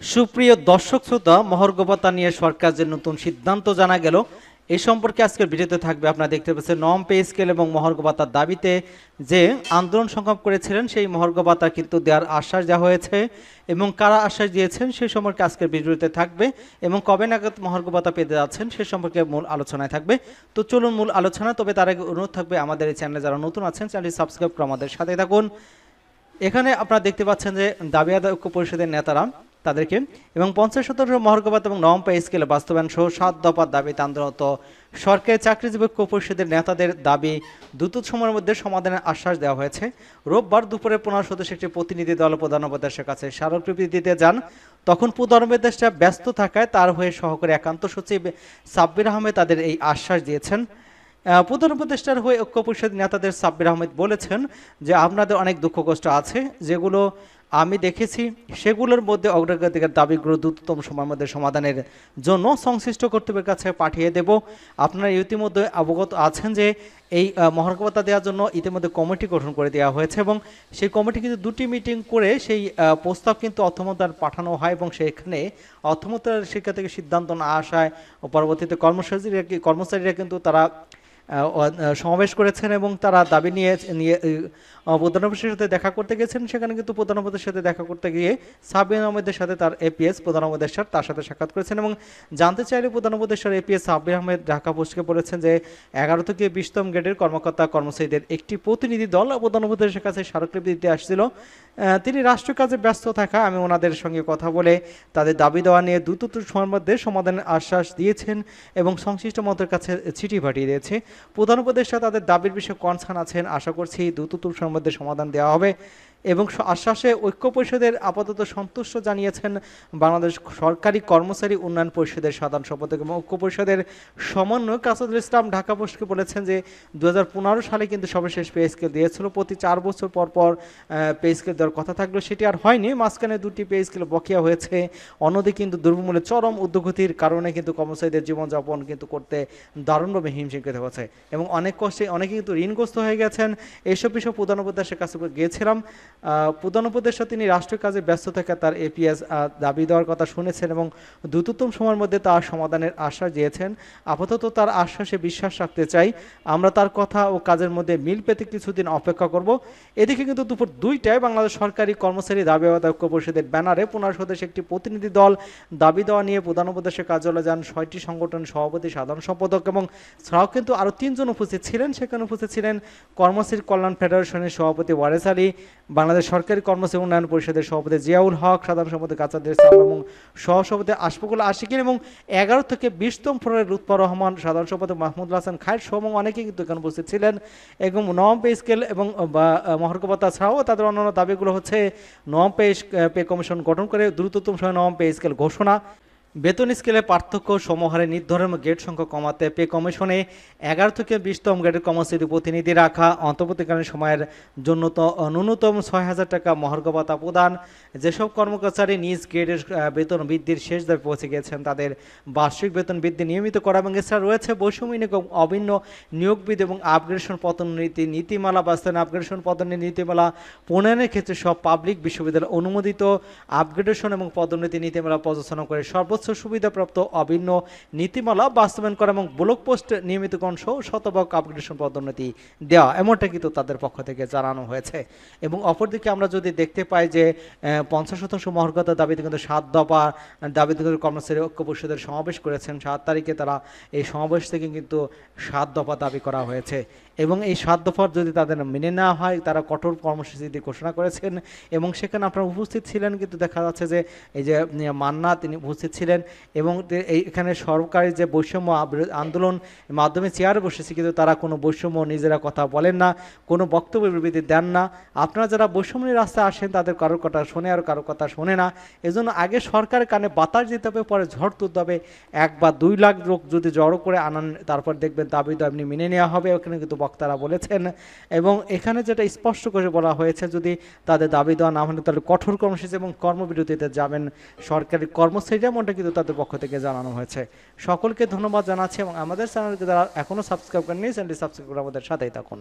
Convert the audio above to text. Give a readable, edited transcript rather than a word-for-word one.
সুপ্রিয় দর্শক শ্রোতা, মহার্ঘ ভাতা নিয়ে সরকার যে নতুন সিদ্ধান্ত জানা গেল এই সম্পর্কে আজকের ভিডিওতে থাকবে। আপনারা দেখতে পাচ্ছেন নবম পে স্কেল এবং মহার্ঘ ভাতার দাবিতে যে আন্দোলন সংগ্রাম করেছিলেন সেই মহার্ঘ ভাতা কিন্তু দেওয়ার আশ্বাস দেওয়া হয়েছে এবং কারা আশ্বাস দিয়েছেন সেই সম্পর্কে আজকের ভিডিওতে থাকবে এবং কবে নাগাদ মহার্ঘ ভাতা পেতে যাচ্ছেন সে সম্পর্কে মূল আলোচনায় থাকবে। তো চলুন মূল আলোচনা। তবে তার আগে অনুরোধ থাকবে আমাদের এই চ্যানেলে যারা নতুন আছেন চ্যানেলটি সাবস্ক্রাইব করে আমাদের সাথে থাকুন। এখানে আপনারা দেখতে পাচ্ছেন যে দাবি আদায় ঐক্য পরিষদের নেতারা তাদেরকে এবং 50% মহার্ঘ ভাতা এবং নবম পে স্কেলে বাস্তবায়ন সহ 7 দফার দাবিতে আন্দোলনরত সরকারি চাকরিজীবী ঐক্য পরিষদের নেতাদের দাবি দ্রুত সময়ের মধ্যে সমাধানের আশ্বাস দেওয়া হয়েছে। রোববার দুপুরে 15 সদস্যের একটি প্রতিনিধি দল প্রধান উপদেষ্টার কাছে স্মারকলিপি দিতে যান। তখন প্রধান উপদেষ্টা ব্যস্ত থাকায় তার হয়ে সহকারী একান্ত সচিব সাব্বির আহমেদ তাদের এই আশ্বাস দিয়েছেন। প্রধান উপদেষ্টার হয়ে ঐক্য পরিষদ নেতাদের সাব্বির আহমেদ বলেছেন যে আপনাদের অনেক দুঃখ কষ্ট আছে, যেগুলো আমি দেখেছি সেগুলোর মধ্যে অগ্রাধিকার দাবিগুলো দ্রুততম সময়ের মধ্যে সমাধানের জন্য সংশ্লিষ্ট কর্তৃপক্ষের কাছে পাঠিয়ে দেব। আপনারা ইতিমধ্যে অবগত আছেন যে এই মহার্ঘ ভাতা দেওয়ার জন্য ইতিমধ্যে কমিটি গঠন করে দেওয়া হয়েছে এবং সেই কমিটি কিন্তু দুটি মিটিং করে সেই প্রস্তাব কিন্তু অর্থ মন্ত্রণালয়ে পাঠানো হয় এবং সেখানে অর্থ মন্ত্রণালয়ের শিক্ষা থেকে সিদ্ধান্ত না আসায় ও পরবর্তীতে কর্মচারীরা কিন্তু তারা সমাবেশ করেছেন এবং তারা দাবি নিয়ে প্রধান উপদেষ্টার সাথে দেখা করতে গেছেন। সেখানে কিন্তু প্রধান উপদেষ্টার সাথে দেখা করতে গিয়ে সাব্বির আহমেদের সাথে তার এপিএস প্রধান উপদেষ্টার তার সাথে সাক্ষাৎ করেছেন এবং জানতে চাইলে প্রধান উপদেষ্টার এপিএস সাব্বির আহমেদ ঢাকা পোস্টকে বলেছেন যে 11 থেকে 20তম গ্রেডের কর্মকর্তা কর্মচারীদের একটি প্রতিনিধি দল প্রধান উপদেষ্টার কাছে স্মারকলিপি দিতে আসছিল। তিনি রাষ্ট্রীয় কাজে ব্যস্ত থাকা আমি ওনাদের সঙ্গে কথা বলে তাদের দাবি দেওয়া নিয়ে দ্রুত সময়ের মধ্যে সমাধানের আশ্বাস দিয়েছেন এবং সংশ্লিষ্ট মন্ত্রীর কাছে চিঠি পাঠিয়ে দিয়েছে। প্রধান উপদেষ্টা তাদের দাবির বিষয়ে কনসার্ন আছেন, আশা করছি দ্রুত সময়ের মধ্যে সমাধান দেওয়া হবে এবং আশ্বাসে ঐক্য পরিষদের আপাতত সন্তুষ্ট জানিয়েছেন বাংলাদেশ সরকারি কর্মচারী উন্নয়ন পরিষদের সাধারণ সম্পাদক এবং ঐক্য পরিষদের সমন্বয়ক আসাদুল ইসলাম ঢাকা পোস্টকে বলেছেন যে 2015 সালে কিন্তু সর্বশেষ পে স্কেল দিয়েছিল, প্রতি 4 বছর পর পে স্কেল দেওয়ার কথা থাকলেও সেটি আর হয়নি, মাঝখানে 2টি পে স্কেল বকেয়া হয়েছে। অন্যদিকে কিন্তু দ্রব্যমূল্যের চরম ঊর্ধ্বগতির কারণে কিন্তু কর্মচারীদের জীবনযাপন কিন্তু করতে দারুণভাবে হিমশিম খেতে হচ্ছে এবং অনেক কষ্টে অনেকে কিন্তু ঋণগ্রস্ত হয়ে গেছেন। এইসব বিষয়ে প্রধান উপদেষ্টার কাছে গিয়েছিলাম। প্রধান উপদেষ্টা তিনি রাষ্ট্রীয় কাজে ব্যস্ত থাকা তার এপিএস দাবি দেওয়ার কথা শুনেছেন এবং দ্রুততম সময়ের মধ্যে তার সমাধানের আশ্বাস দিয়েছেন। আপাতত তার আশ্বাসে বিশ্বাস রাখতে চাই, আমরা তার কথা ও কাজের মধ্যে মিল পেতে কিছুদিন অপেক্ষা করব। এদিকে কিন্তু দুপুর 2টায় বাংলাদেশ সরকারি কর্মচারী দাবি আদায় ঐক্য পরিষদের ব্যানারে 15 সদস্যের একটি প্রতিনিধি দল দাবি দেওয়া নিয়ে প্রধান উপদেষ্টার কার্যালয়ে যান। 6টি সংগঠন সভাপতি, সাধারণ সম্পাদক এবং ছাড়াও কিন্তু আরও 3 জন উপস্থিত ছিলেন। সেখানে উপস্থিত ছিলেন কর্মচারী কল্যাণ ফেডারেশনের সভাপতি ওয়ারেস আলী, বাংলাদেশ সরকারি কর্মচারী উন্নয়ন পরিষদের সভাপতি জিয়াউল হক, সাধারণ সম্পাদক আসাদুল ইসলাম এবং সহসভাপতি আশফাকুল আশিকিন এবং 11 থেকে 20তম ফ্লোরের লুৎফর রহমান, সাধারণ সম্পাদক মাহমুদুল হাসান খায়ের সহ অনেকেই কিন্তু এখানে উপস্থিত ছিলেন এবং নবম পে স্কেল এবং মহার্ঘ ভাতা ছাড়াও তাদের অন্যান্য দাবিগুলো হচ্ছে নবম পে কমিশন গঠন করে দ্রুততম সময়ে নবম পে স্কেল ঘোষণা, বেতন স্কেলে পার্থক্য সমহারে নির্ধারণ গ্রেড সংখ্যা কমাতে পে কমিশনে 11 থেকে 20তম গ্রেডের কর্মচারী প্রতিনিধি রাখা, অন্তর্বর্তীকালীন সময়ের জন্য ন্যূনতম 6,000 টাকা মহার্ঘ ভাতা প্রদান, যেসব কর্মচারী নিজ গ্রেডের বেতন বৃদ্ধির শেষ দাবি পৌঁছে গেছেন তাদের বার্ষিক বেতন বৃদ্ধি নিয়মিত করা এবং এছাড়া রয়েছে বৈষম্য অভিন্ন নিয়োগবিধি এবং আপগ্রেডেশন পদোন্নতি নীতিমালা বাস্তবায়ন, আপগ্রেডেশন পদোন্নতি নীতিমালা প্রণয়নের ক্ষেত্রে সব পাবলিক বিশ্ববিদ্যালয় অনুমোদিত আপগ্রেডেশন এবং পদোন্নতি নীতিমালা প্রযোজনা করে সর্বোচ্চ সুবিধাপ্রাপ্ত অভিন্ন নীতিমালা বাস্তবায়ন করা এবং ব্লক পোস্ট নিয়মিতকরণ সহ শতভাগ আপগ্রেডেশন পদোন্নতি দেওয়া, এমনটা কিন্তু তাদের পক্ষ থেকে জানানো হয়েছে। এবং অপরদিকে আমরা যদি দেখতে পাই যে 50% মহার্ঘ ভাতার দাবিতে কিন্তু 7 দফা দাবিতে কিন্তু কর্মচারী ঐক্য পরিষদের সমাবেশ করেছেন। 7 তারিখে তারা এই সমাবেশ থেকে কিন্তু 7 দফা দাবি করা হয়েছে এবং এই 7 দফার যদি তাদের মেনে নেওয়া হয় তারা কঠোর কর্মসূচি ঘোষণা করেছেন এবং সেখানে আপনারা উপস্থিত ছিলেন। কিন্তু দেখা যাচ্ছে যে এই যে মান্না তিনি উপস্থিত ছিলেন এবং এখানে সরকারি যে বৈষম্য আন্দোলন মাধ্যমে চেয়ারে বসেছে কিন্তু তারা কোনো বৈষম্য নিজেরা কথা বলেন না, কোনো বক্তব্য বিবৃতি দেন না। আপনারা যারা বৈষম্যের রাস্তায় আসেন তাদের কারোর কথা শোনে আর কারোর কথা শোনে না। এজন্য আগে সরকারের কানে বাতাস দিতে হবে, পরে ঝড় তুলতে হবে। 1 বা 2 লাখ লোক যদি জড়ো করে আনান তারপর দেখবেন দাবি তো এমনি মেনে নেওয়া হবে, ওখানে কিন্তু বক্তারা বলেছেন। এবং এখানে যেটা স্পষ্ট করে বলা হয়েছে যদি তাদের দাবি দেওয়া না হলে তাহলে কঠোর কর্মসূচি এবং কর্মবিরতিতে যাবেন সরকারি কর্মচারীরা, এমনটা কিন্তু তাদের পক্ষ থেকে জানানো হয়েছে। সকলকে ধন্যবাদ জানাচ্ছি এবং আমাদের চ্যানেলকে যারা এখনও সাবস্ক্রাইব করেননি চ্যানেলটি সাবস্ক্রাইব করে আমাদের সাথেই থাকুন।